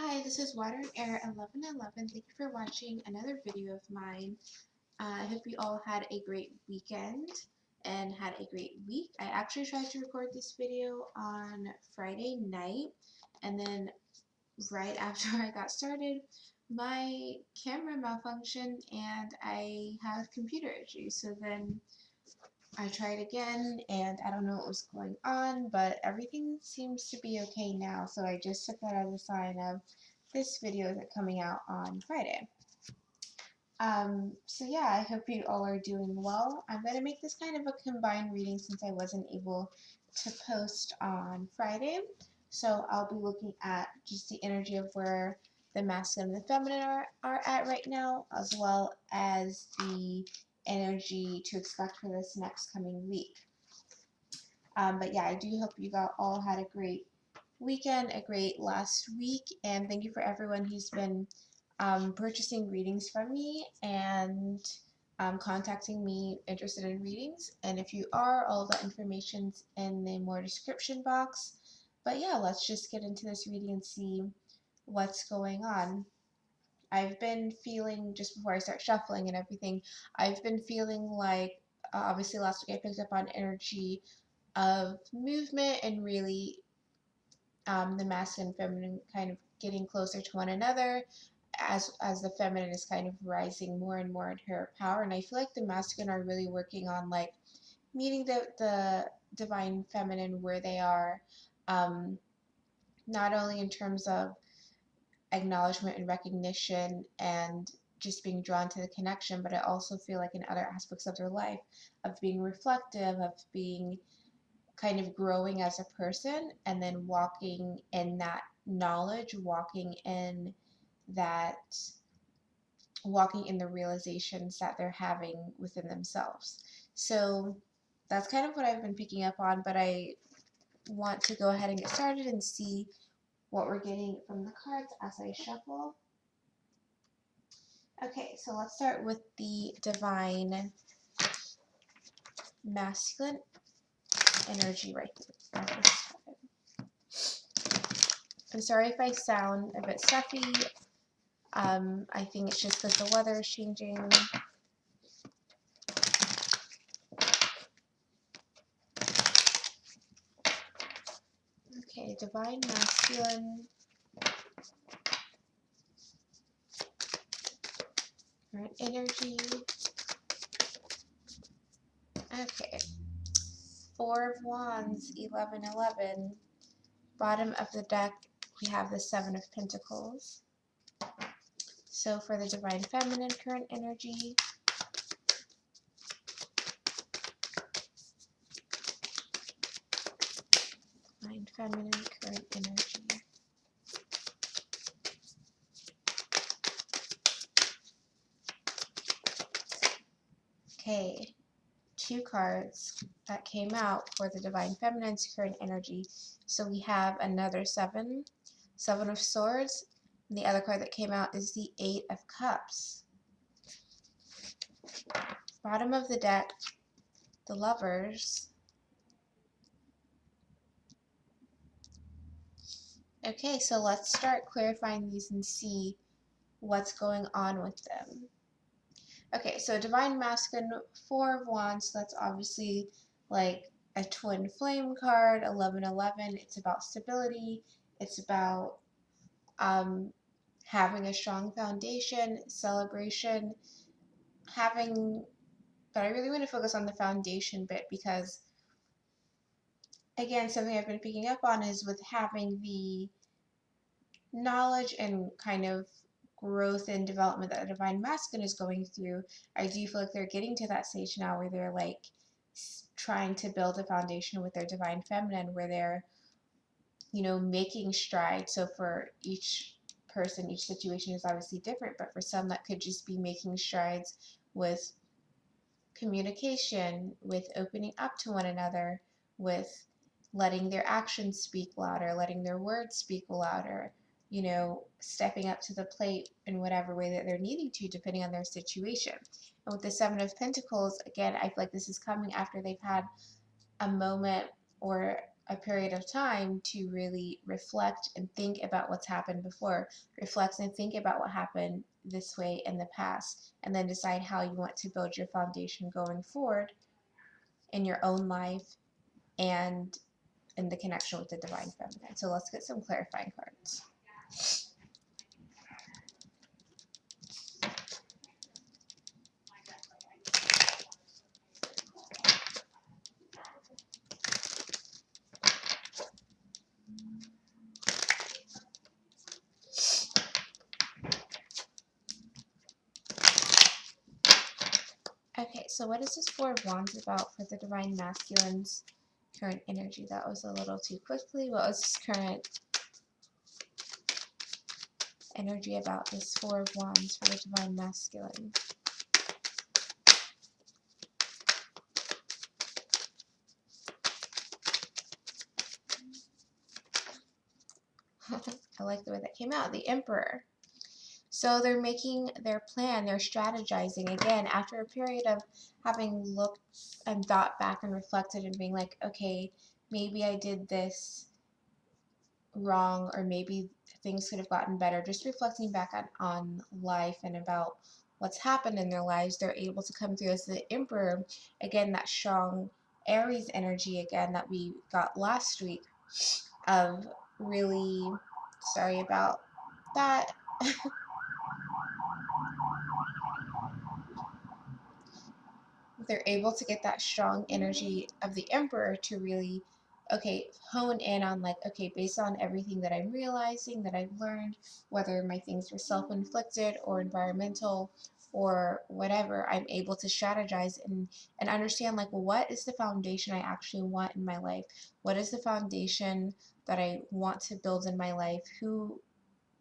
Hi, this is Water and Air 1111. Thank you for watching another video of mine. I hope you all had a great weekend and had a great week. I actually tried to record this video on Friday night, and then right after I got started, my camera malfunctioned and I have computer issues. So then I tried again and I don't know what was going on, but everything seems to be okay now. So I just took that as a sign of this video is coming out on Friday. So yeah, I hope you all are doing well. I'm going to make this kind of a combined reading since I wasn't able to post on Friday. So I'll be looking at just the energy of where the masculine and the feminine are at right now, as well as the energy to expect for this next coming week. But yeah, I do hope you all had a great weekend, a great last week, and thank you for everyone who's been purchasing readings from me and contacting me interested in readings. And if you are, all that information's in the more description box. But yeah, let's just get into this reading and see what's going on. I've been feeling, just before I start shuffling and everything, I've been feeling like, obviously last week I picked up on energy of movement and really the masculine and feminine kind of getting closer to one another as the feminine is kind of rising more and more in her power. And I feel like the masculine are really working on like meeting the divine feminine where they are, um, not only in terms of acknowledgement and recognition and just being drawn to the connection, but I also feel like in other aspects of their life of being reflective, of being kind of growing as a person, and then walking in that knowledge, that walking in the realizations that they're having within themselves. So that's kind of what I've been picking up on, but I want to go ahead and get started and see what we're getting from the cards as I shuffle. Okay, so let's start with the divine masculine energy right there. I'm sorry if I sound a bit stuffy. I think it's just because the weather is changing. Okay, divine masculine. Current energy. Okay. Four of Wands, 1111. Bottom of the deck, we have the Seven of Pentacles. So for the divine feminine current energy, divine feminine current energy. Okay, two cards that came out for the divine feminine's current energy. So we have another Seven of Swords, and the other card that came out is the Eight of Cups. Bottom of the deck, the Lovers. Okay, so let's start clarifying these and see what's going on with them. Okay, so Divine Masculine, Four of Wands, so that's obviously like a twin flame card, 1111. It's about stability. It's about having a strong foundation, celebration, but I really want to focus on the foundation bit because, again, something I've been picking up on is with having the knowledge and kind of growth and development that the divine masculine is going through, I do feel like they're getting to that stage now where they're like trying to build a foundation with their divine feminine where they're, making strides. So for each person, each situation is obviously different, but for some that could just be making strides with communication, with opening up to one another, with letting their actions speak louder, letting their words speak louder, stepping up to the plate in whatever way that they're needing to, depending on their situation. And with the Seven of Pentacles, again, I feel like this is coming after they've had a moment or a period of time to really reflect and think about what's happened before, reflect and think about what happened this way in the past, and then decide how you want to build your foundation going forward in your own life and in the connection with the divine feminine. So let's get some clarifying cards. Okay, so what is this Four of Wands about for the Divine Masculine's current energy? That was a little too quickly. What was this current energy about this Four of Wands for the Divine Masculine? I like the way that came out. The Emperor. So they're making their plan, they're strategizing again after a period of having looked and thought back and reflected and being like, okay, maybe I did this wrong, or maybe things could have gotten better. Just reflecting back on life and about what's happened in their lives, they're able to come through as the Emperor. Again, that strong Aries energy again that we got last week of really, sorry about that. They're able to get that strong energy of the Emperor to really, okay, hone in on like, okay, based on everything that I'm realizing, that I've learned, whether my things were self-inflicted or environmental or whatever, I'm able to strategize and understand like, what is the foundation I actually want in my life? What is the foundation that I want to build in my life? Who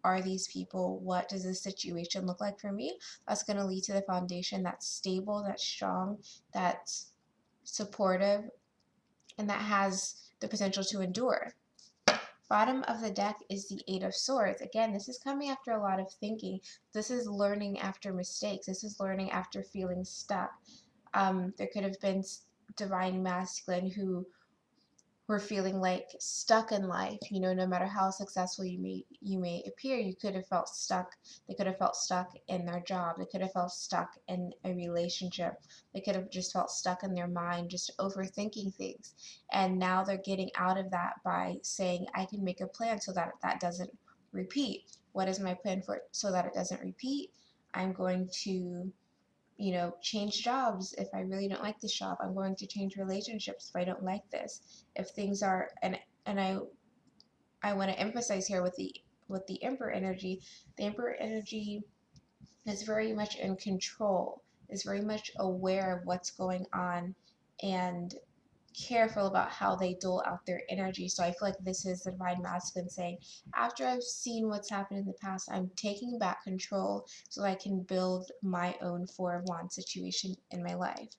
are these people? What does this situation look like for me? That's going to lead to the foundation that's stable, that's strong, that's supportive, and that has the potential to endure. Bottom of the deck is the Eight of Swords. Again, this is coming after a lot of thinking. This is learning after mistakes. This is learning after feeling stuck. There could have been divine masculine who were feeling like stuck in life. You know, no matter how successful you may appear, you could have felt stuck. They could have felt stuck in their job. They could have felt stuck in a relationship. They could have just felt stuck in their mind, just overthinking things. And now they're getting out of that by saying, I can make a plan so that that doesn't repeat. What is my plan for it so that it doesn't repeat? I'm going to, you know, change jobs if I really don't like this job. I'm going to change relationships if I don't like this. If things are, and I want to emphasize here with the Emperor energy, the Emperor energy is very much in control, is very much aware of what's going on, and careful about how they dole out their energy. So I feel like this is the divine masculine saying, after I've seen what's happened in the past, I'm taking back control so that I can build my own Four of Wands situation in my life.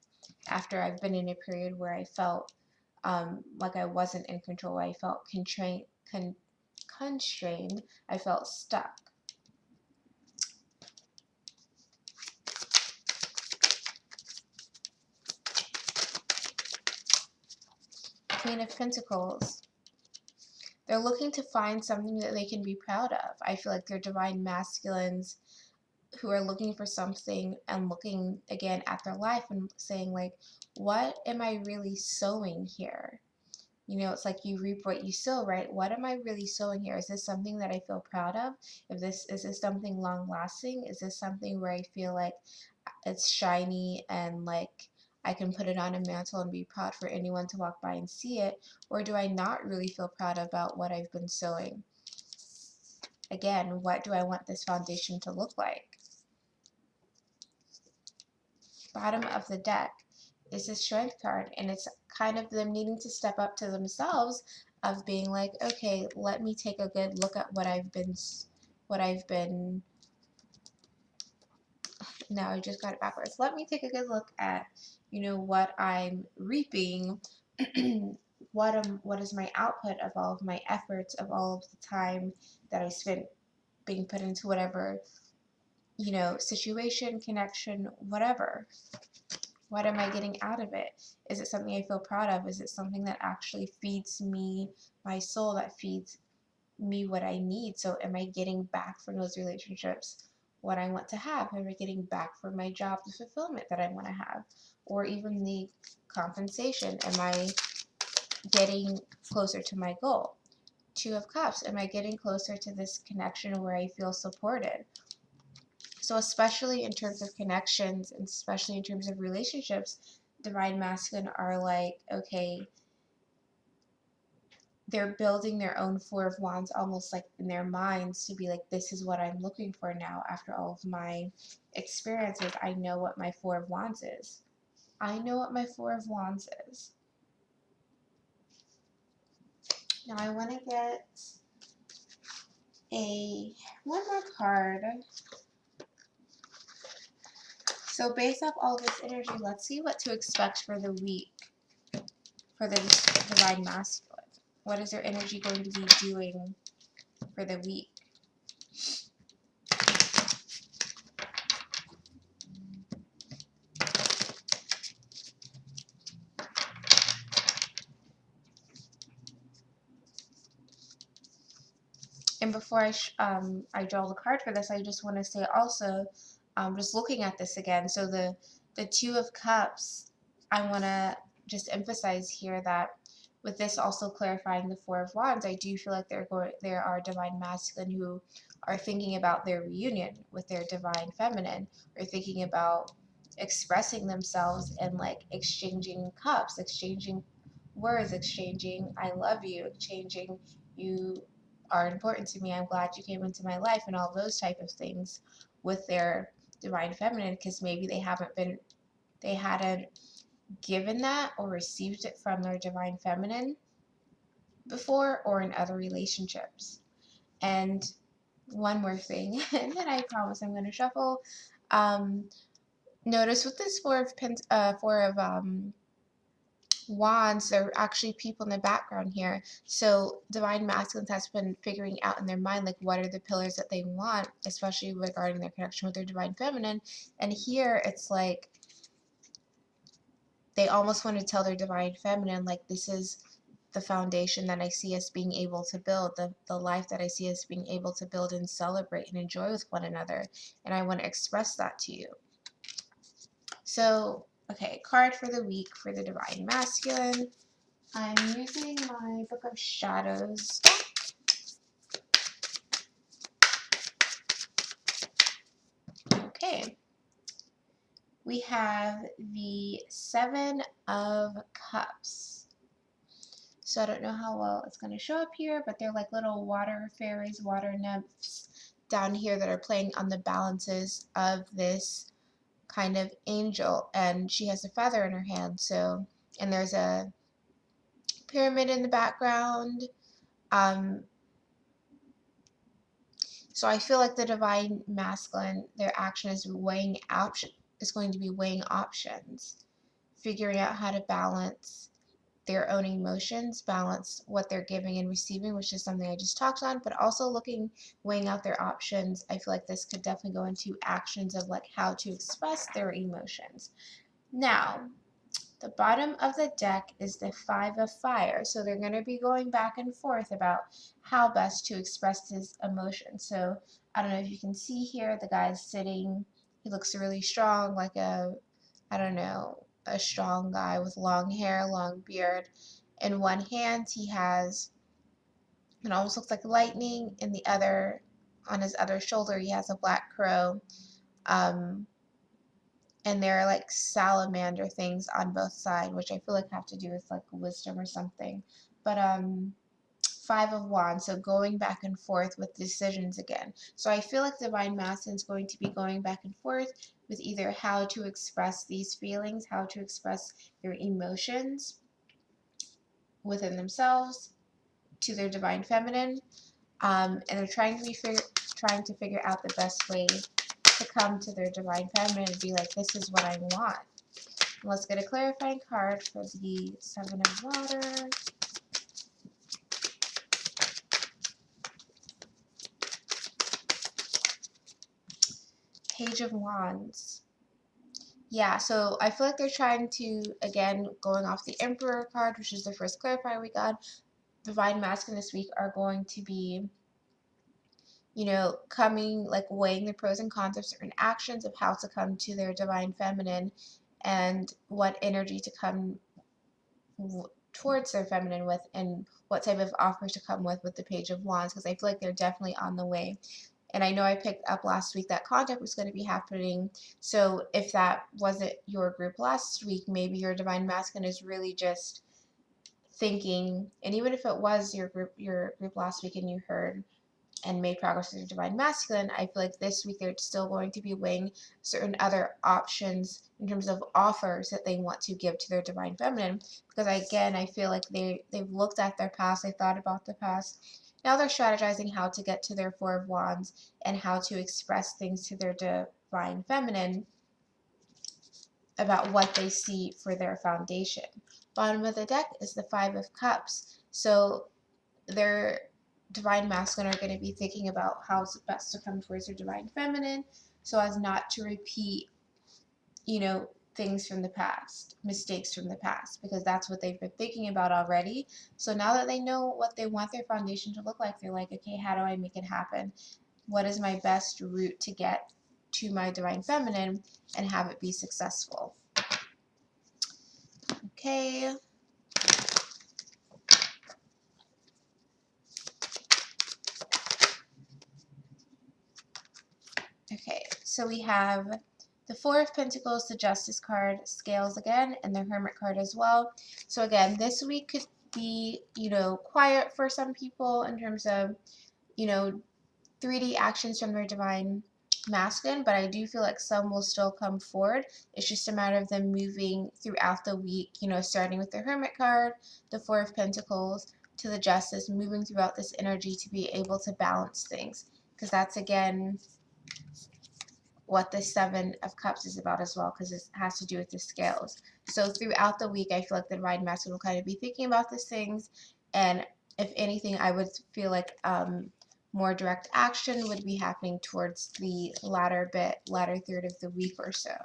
After I've been in a period where I felt like I wasn't in control, I felt constrained, I felt stuck. Queen of Pentacles. They're looking to find something that they can be proud of. I feel like they're divine masculines who are looking for something and looking again at their life and saying like, what am I really sowing here? You know, it's like you reap what you sow, right? What am I really sowing here? Is this something that I feel proud of? Is this something long lasting? Is this something where I feel like it's shiny and like I can put it on a mantle and be proud for anyone to walk by and see it? Or do I not really feel proud about what I've been sowing? Again, what do I want this foundation to look like? Bottom of the deck is the Strength card, and it's kind of them needing to step up to themselves of being like, okay, let me take a good look at what I've been now I just got it backwards. Let me take a good look at, you know, what I'm reaping. What is my output of all of my efforts, of all of the time that I spent being put into whatever, you know, situation, connection, whatever. What am I getting out of it? Is it something I feel proud of? Is it something that actually feeds me, my soul, that feeds me what I need? So am I getting back from those relationships what I want to have? Am I getting back from my job the fulfillment that I want to have? Or even the compensation? Am I getting closer to my goal? Two of Cups, am I getting closer to this connection where I feel supported? So especially in terms of connections, and especially in terms of relationships, Divine Masculine are like, okay, they're building their own Four of Wands almost like in their minds to be like, this is what I'm looking for now after all of my experiences. I know what my Four of Wands is. I know what my Four of Wands is. Now I want to get one more card. So based off all this energy, let's see what to expect for the week for the Divine Masculine. What is their energy going to be doing for the week? And before I draw the card for this, I just want to say also, just looking at this again, so the Two of Cups, I want to just emphasize here that with this also clarifying the Four of Wands, I do feel like there are Divine Masculine who are thinking about their reunion with their Divine Feminine, or thinking about expressing themselves and like exchanging cups, exchanging words, exchanging I love you, exchanging you are important to me, I'm glad you came into my life, and all those type of things with their Divine Feminine, because maybe they hadn't given that or received it from their Divine Feminine before, or in other relationships. And one more thing, and then I promise I'm going to shuffle. Notice with this Four of Wands, there are actually people in the background here. So Divine Masculine has been figuring out in their mind, like, what are the pillars that they want, especially regarding their connection with their Divine Feminine. And here it's like they almost want to tell their Divine Feminine, like, this is the foundation that I see us being able to build, the life that I see us being able to build and celebrate and enjoy with one another. And I want to express that to you. So, okay, card for the week for the Divine Masculine. I'm using my Book of Shadows. Okay. We have the Seven of Cups. So I don't know how well it's going to show up here, but they're like little water fairies, water nymphs down here that are playing on the balances of this kind of angel. And she has a feather in her hand. So, and there's a pyramid in the background. So I feel like the Divine Masculine, their action is going to be weighing options, figuring out how to balance their own emotions, balance what they're giving and receiving, which is something I just talked on, but also weighing out their options. I feel like this could definitely go into actions of like how to express their emotions. Now, the bottom of the deck is the Five of Fire. So they're going to be going back and forth about how best to express his emotion. So I don't know if you can see here, the guy's sitting, he looks really strong, like I don't know, a strong guy with long hair, long beard. In one hand, he has, it almost looks like lightning. In the other, on his other shoulder, he has a black crow. And there are like salamander things on both sides, which I feel like have to do with like wisdom or something. But Five of Wands, so going back and forth with decisions again. So I feel like Divine Masculine is going to be going back and forth with either how to express these feelings, how to express their emotions within themselves to their Divine Feminine, and they're trying to figure out the best way to come to their Divine Feminine and be like, this is what I want. Let's get a clarifying card for the Seven of Water. Page of Wands. Yeah, so I feel like they're trying to, again, going off the Emperor card, which is the first clarifier we got, Divine Masculine this week are going to be, coming, like weighing the pros and cons of certain actions of how to come to their Divine Feminine and what energy to come towards their feminine with and what type of offers to come with the Page of Wands, because I feel like they're definitely on the way. And I know I picked up last week that contact was going to be happening. So if that wasn't your group last week, maybe your Divine Masculine is really just thinking, and even if it was your group last week and you heard and made progress with your Divine Masculine, I feel like this week they're still going to be weighing certain other options in terms of offers that they want to give to their Divine Feminine. Because again, I feel like they've looked at their past, they thought about the past. Now they're strategizing how to get to their Four of Wands and how to express things to their Divine Feminine about what they see for their foundation. Bottom of the deck is the Five of Cups. So their Divine Masculine are going to be thinking about how's it best to come towards their Divine Feminine so as not to repeat, things from the past, mistakes from the past, because that's what they've been thinking about already. So now that they know what they want their foundation to look like, they're like, okay, how do I make it happen? What is my best route to get to my Divine Feminine and have it be successful? Okay. Okay, so we have the Four of Pentacles, the Justice card, Scales again, and the Hermit card as well. So again, this week could be, quiet for some people in terms of, 3D actions from their Divine Masculine, but I do feel like some will still come forward. It's just a matter of them moving throughout the week, starting with the Hermit card, the Four of Pentacles, to the Justice, moving throughout this energy to be able to balance things. Because that's, again, what the Seven of Cups is about as well, because it has to do with the scales. So throughout the week, I feel like the Divine Masculine will kind of be thinking about these things, and if anything, I would feel like more direct action would be happening towards the latter third of the week or so.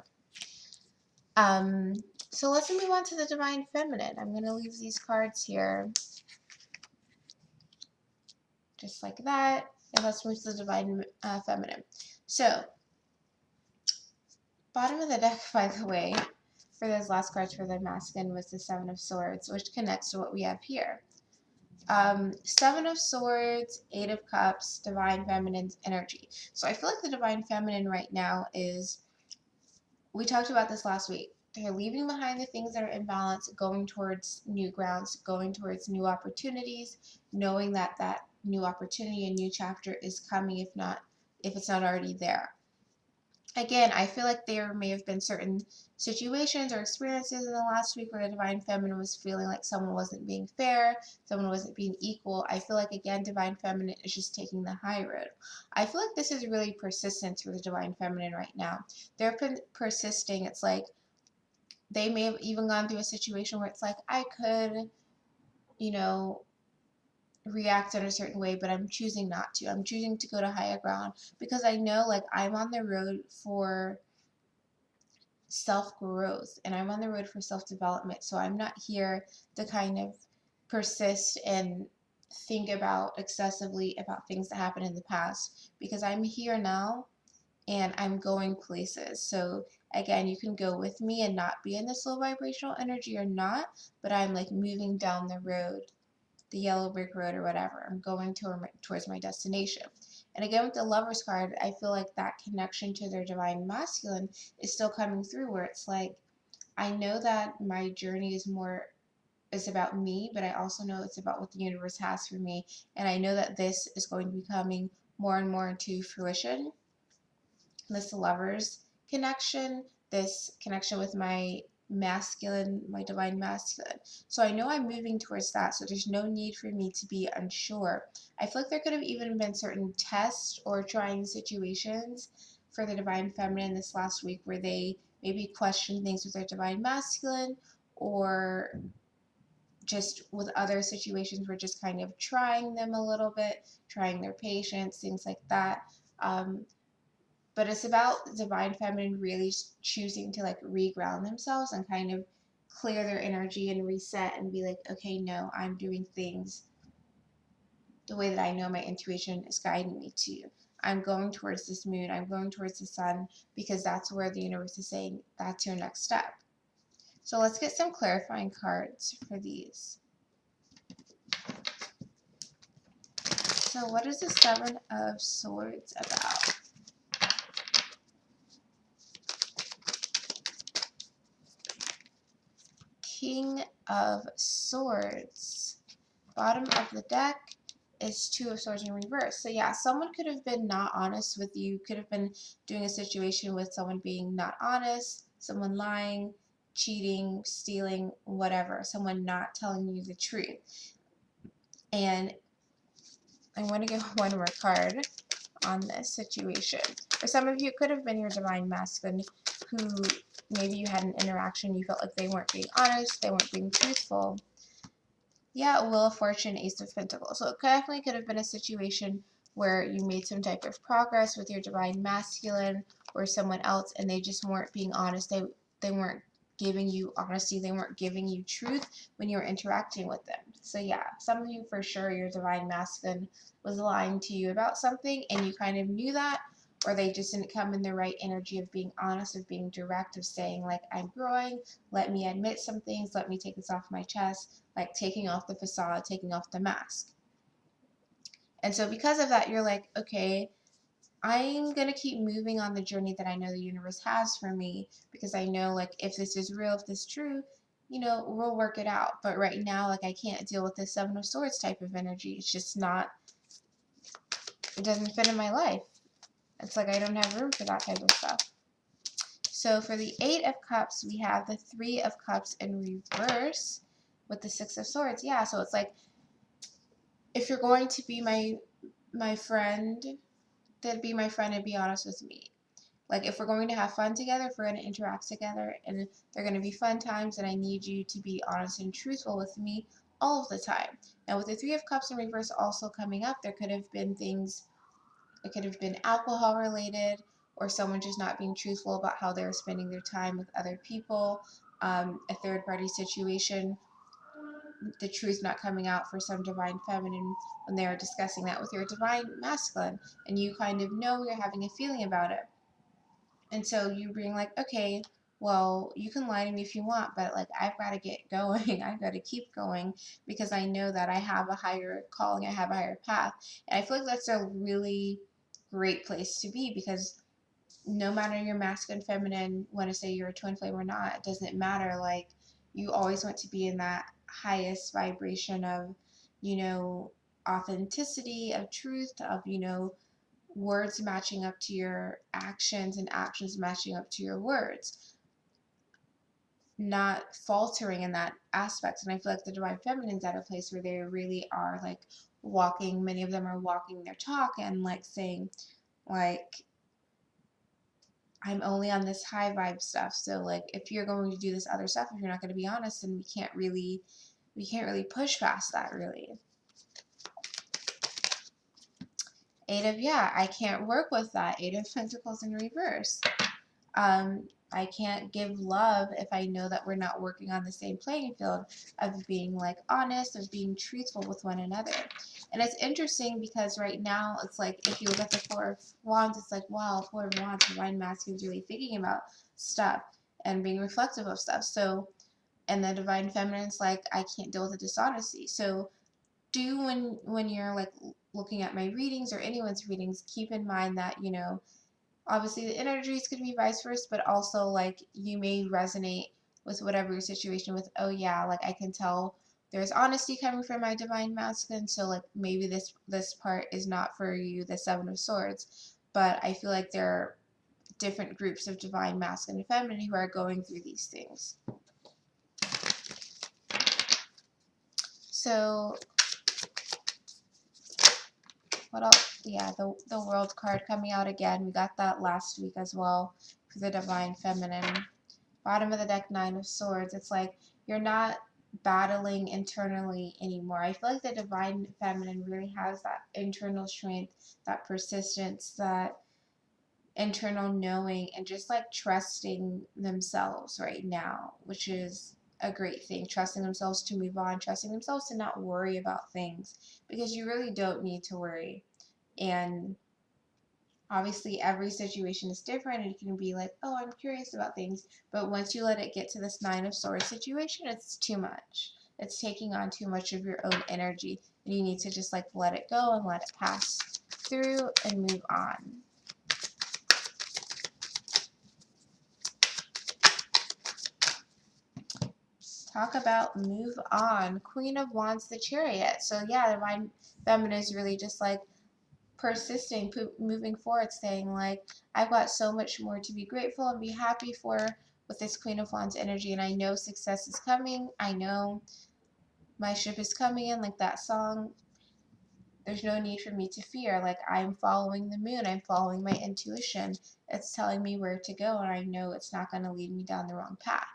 Um, so let's move on to the Divine Feminine. I'm going to leave these cards here just like that, and let's move to the Divine Feminine. So bottom of the deck, by the way, for those last cards for the masculine was the Seven of Swords, which connects to what we have here. Seven of Swords, Eight of Cups, Divine Feminine's energy. So I feel like the Divine Feminine right now is, we talked about this last week. They're leaving behind the things that are in balance, going towards new grounds, going towards new opportunities, knowing that that new opportunity, a new chapter is coming, if it's not already there. Again, I feel like there may have been certain situations or experiences in the last week where the Divine Feminine was feeling like someone wasn't being fair, someone wasn't being equal. I feel like, again, Divine Feminine is just taking the high road. I feel like this is really persistent for the Divine Feminine right now. They're persisting. It's like they may have even gone through a situation where it's like, I could, you know, react in a certain way, but I'm choosing not to. I'm choosing to go to higher ground because I know, like, I'm on the road for self growth and I'm on the road for self development. So I'm not here to kind of persist and think about excessively about things that happened in the past, because I'm here now and I'm going places. So again, you can go with me and not be in this low vibrational energy or not, but I'm like moving down the road, the yellow brick road or whatever. I'm going towards my destination. And again, with the Lovers card, I feel like that connection to their Divine Masculine is still coming through, where it's like, I know that my journey is about me, but I also know it's about what the universe has for me. And I know that this is going to be coming more and more into fruition. This Lovers connection, this connection with my masculine, my Divine Masculine. So I know I'm moving towards that, so there's no need for me to be unsure. I feel like there could have even been certain tests or trying situations for the Divine Feminine this last week where they maybe questioned things with their Divine Masculine, or just with other situations we're just kind of trying them a little bit, trying their patience, things like that. but it's about the divine feminine really choosing to like reground themselves and kind of clear their energy and reset and be like, okay, no, I'm doing things the way that I know my intuition is guiding me to. I'm going towards this moon, I'm going towards the sun, because that's where the universe is saying that's your next step. So let's get some clarifying cards for these. So what is the Seven of Swords about? King of Swords. Bottom of the deck is Two of Swords in reverse. So yeah, someone could have been not honest with you, could have been doing a situation with someone being not honest, someone lying, cheating, stealing, whatever, someone not telling you the truth. And I want to give one more card on this situation. For some of you, it could have been your divine masculine who maybe you had an interaction, you felt like they weren't being honest, they weren't being truthful. Yeah, Wheel of Fortune, Ace of Pentacles. So it definitely could have been a situation where you made some type of progress with your divine masculine or someone else, and they just weren't being honest. They weren't giving you honesty. They weren't giving you truth when you were interacting with them. So yeah, some of you for sure, your divine masculine was lying to you about something, and you kind of knew that, or they just didn't come in the right energy of being honest, of being direct, of saying like, I'm growing, let me admit some things, let me take this off my chest, like taking off the facade, taking off the mask. And so because of that, you're like, okay, I'm going to keep moving on the journey that I know the universe has for me, because I know like if this is real, if this is true, you know, we'll work it out. But right now, like I can't deal with the Seven of Swords type of energy. It's just not, it doesn't fit in my life. It's like I don't have room for that type of stuff. So for the Eight of Cups, we have the Three of Cups in reverse with the Six of Swords. Yeah, so it's like, if you're going to be my friend, then be my friend and be honest with me. Like if we're going to have fun together, if we're going to interact together, and they're going to be fun times, and I need you to be honest and truthful with me all of the time. Now with the Three of Cups in reverse also coming up, there could have been things, it could have been alcohol related, or someone just not being truthful about how they're spending their time with other people, a third party situation, the truth not coming out for some divine feminine when they are discussing that with your divine masculine, and you kind of know you're having a feeling about it. And so you being like, okay, well, you can lie to me if you want, but like I've got to get going. I've got to keep going because I know that I have a higher calling, I have a higher path. And I feel like that's a really great place to be, because no matter your masculine, feminine, want to say you're a twin flame or not, it doesn't matter. Like you always want to be in that highest vibration of, you know, authenticity, of truth, of, you know, words matching up to your actions and actions matching up to your words, not faltering in that aspect. And I feel like the divine feminine's at a place where they really are like walking, many of them are walking their talk and like saying like, I'm only on this high vibe stuff. So like if you're going to do this other stuff, if you're not going to be honest, then we can't really push past that really. I can't work with that. Eight of Pentacles in reverse. I can't give love if I know that we're not working on the same playing field of being like honest, of being truthful with one another. And it's interesting because right now it's like if you look at the Four of Wands, it's like, wow, Four of Wands, divine masculine is really thinking about stuff and being reflective of stuff. So, and the divine feminine's like, I can't deal with the dishonesty. So do when you're like looking at my readings or anyone's readings, keep in mind that, you know, obviously the energy is going to be vice versa, but also like you may resonate with whatever your situation with, oh yeah, like I can tell there's honesty coming from my divine masculine, so like maybe this part is not for you, the Seven of Swords. But I feel like there are different groups of divine masculine and feminine who are going through these things. So what else? Yeah, the World card coming out again. We got that last week as well for the divine feminine. Bottom of the deck, Nine of Swords. It's like you're not battling internally anymore. I feel like the divine feminine really has that internal strength, that persistence, that internal knowing and just like trusting themselves right now, which is a great thing. Trusting themselves to move on, trusting themselves to not worry about things, because you really don't need to worry. And obviously every situation is different, and you can be like, oh, I'm curious about things, but once you let it get to this Nine of Swords situation, it's too much. It's taking on too much of your own energy, and you need to just like let it go and let it pass through and move on. Talk about move on. Queen of Wands, the Chariot. So yeah, Divine Feminine is really just like persisting, moving forward, saying like, I've got so much more to be grateful and be happy for with this Queen of Wands energy, and I know success is coming. I know my ship is coming in, like that song. There's no need for me to fear. Like, I'm following the moon. I'm following my intuition. It's telling me where to go, and I know it's not going to lead me down the wrong path.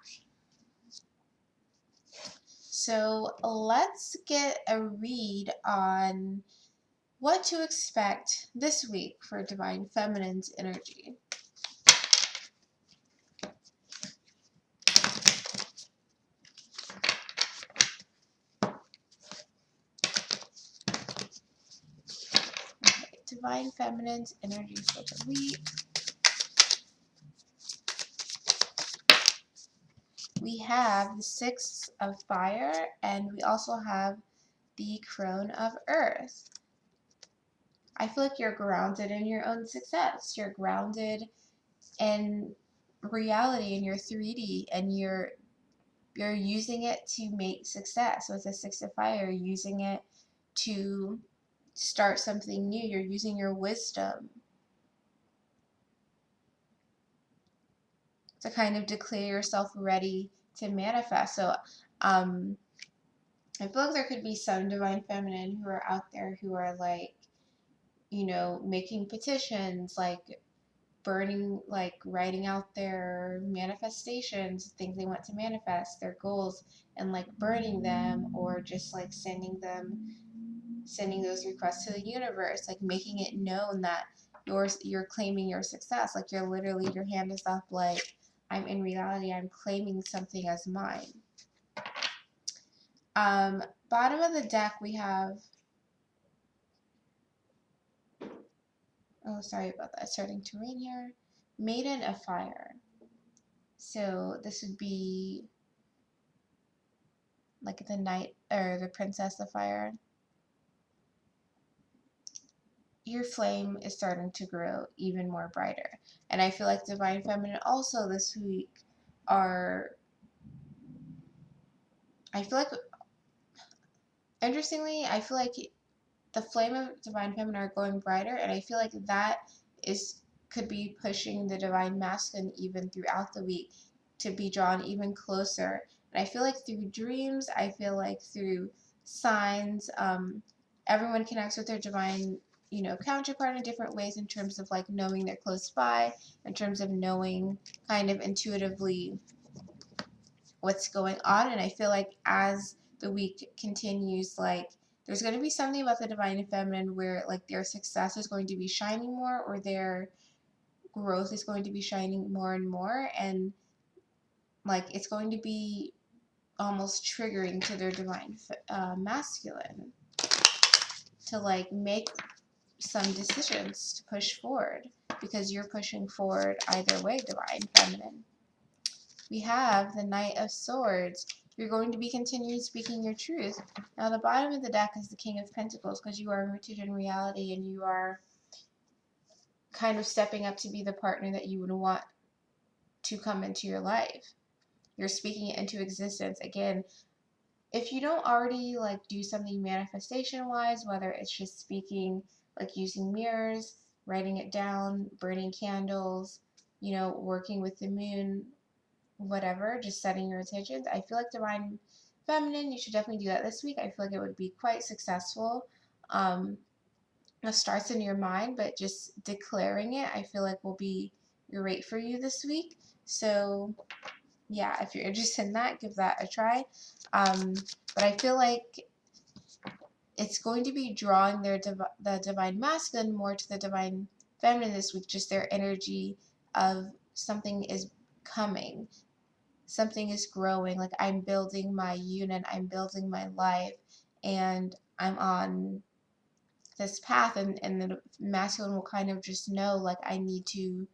So let's get a read on what to expect this week for Divine Feminine's energy. Okay, Divine Feminine's energy for the week. We have the Six of Fire, and we also have the Crone of Earth. I feel like you're grounded in your own success. You're grounded in reality, in your 3D, and you're using it to make success. With the Six of Fire, you're using it to start something new. You're using your wisdom to kind of declare yourself ready to manifest. So I feel like there could be some Divine Feminine who are out there who are like, you know, making petitions, like burning, like writing out their manifestations, things they want to manifest, their goals, and like burning them, or just like sending those requests to the universe, like making it known that you're claiming your success. Like you're literally, your hand is up, like, I'm in reality, I'm claiming something as mine. Bottom of the deck we have, oh, sorry about that, it's starting to rain here. Maiden of Fire. So this would be like the knight, or the Princess of Fire. Your flame is starting to grow even more brighter. And I feel like Divine Feminine also this week are, I feel like, interestingly, I feel like the flame of Divine Feminine are going brighter, and I feel like that could be pushing the Divine Masculine even throughout the week to be drawn even closer. And I feel like through dreams, I feel like through signs, everyone connects with their divine, you know, counterpart in different ways, in terms of like knowing they're close by, in terms of knowing kind of intuitively what's going on. And I feel like as the week continues, like there's going to be something about the Divine Feminine where like their success is going to be shining more, or their growth is going to be shining more and more, and like it's going to be almost triggering to their Divine Masculine to like make some decisions to push forward, because you're pushing forward either way, Divine Feminine. We have the Knight of Swords. You're going to be continuing speaking your truth. Now, the bottom of the deck is the King of Pentacles, because you are rooted in reality, and you are kind of stepping up to be the partner that you would want to come into your life. You're speaking it into existence. Again, if you don't already like do something manifestation wise, whether it's just speaking, like using mirrors, writing it down, burning candles, you know, working with the moon, whatever, just setting your intentions, I feel like Divine Feminine, you should definitely do that this week. I feel like it would be quite successful. It starts in your mind, but just declaring it, I feel like will be great for you this week. So yeah, if you're interested in that, give that a try. But I feel like it's going to be drawing the Divine Masculine more to the Divine feminine this week, just their energy of something is coming, something is growing, like I'm building my unit, I'm building my life, and I'm on this path, and the masculine will kind of just know, like, I need to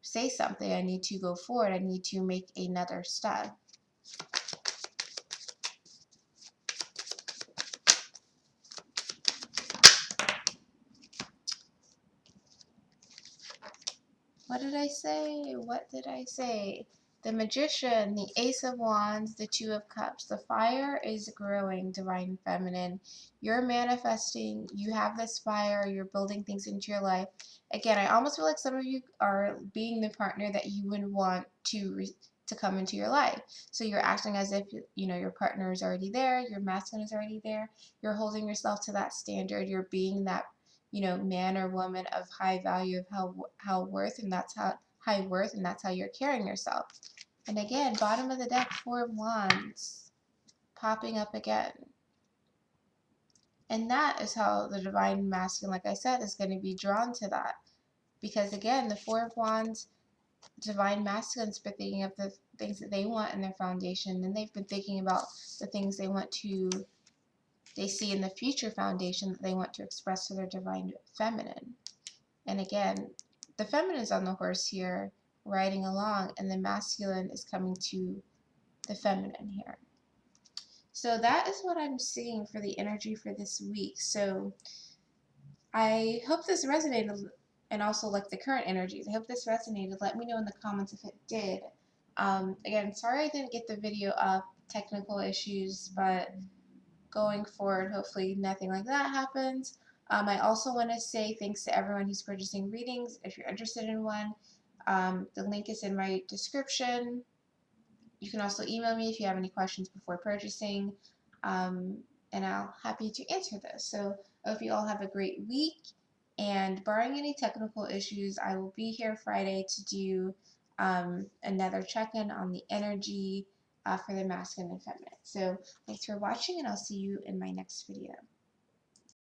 say something, I need to go forward, I need to make another step. What did I say? What did I say? The Magician, the Ace of Wands, the Two of Cups. The fire is growing, Divine Feminine. You're manifesting. You have this fire. You're building things into your life. Again, I almost feel like some of you are being the partner that you would want to come into your life. So you're acting as if, you know, your partner is already there. Your masculine is already there. You're holding yourself to that standard. You're being that, you know, man or woman of high value, of how worth, and that's how high worth, and that's how you're carrying yourself. And again, bottom of the deck, Four of Wands popping up again. And that is how the divine masculine, like I said, is going to be drawn to that. Because again, the Four of Wands, divine masculine's been thinking of the things that they want in their foundation, and they've been thinking about the things they see in the future foundation that they want to express to their divine feminine. And again, the feminine is on the horse here, riding along, and the masculine is coming to the feminine here. So that is what I'm seeing for the energy for this week. So I hope this resonated, and also like the current energies. I hope this resonated. Let me know in the comments if it did. Again, sorry I didn't get the video up, technical issues, but going forward, hopefully nothing like that happens. I also want to say thanks to everyone who's purchasing readings. If you're interested in one, the link is in my description. You can also email me if you have any questions before purchasing, and I'll happy to answer those. So I hope you all have a great week, and barring any technical issues, I will be here Friday to do another check-in on the energy for the masculine and feminine. So thanks for watching, and I'll see you in my next video.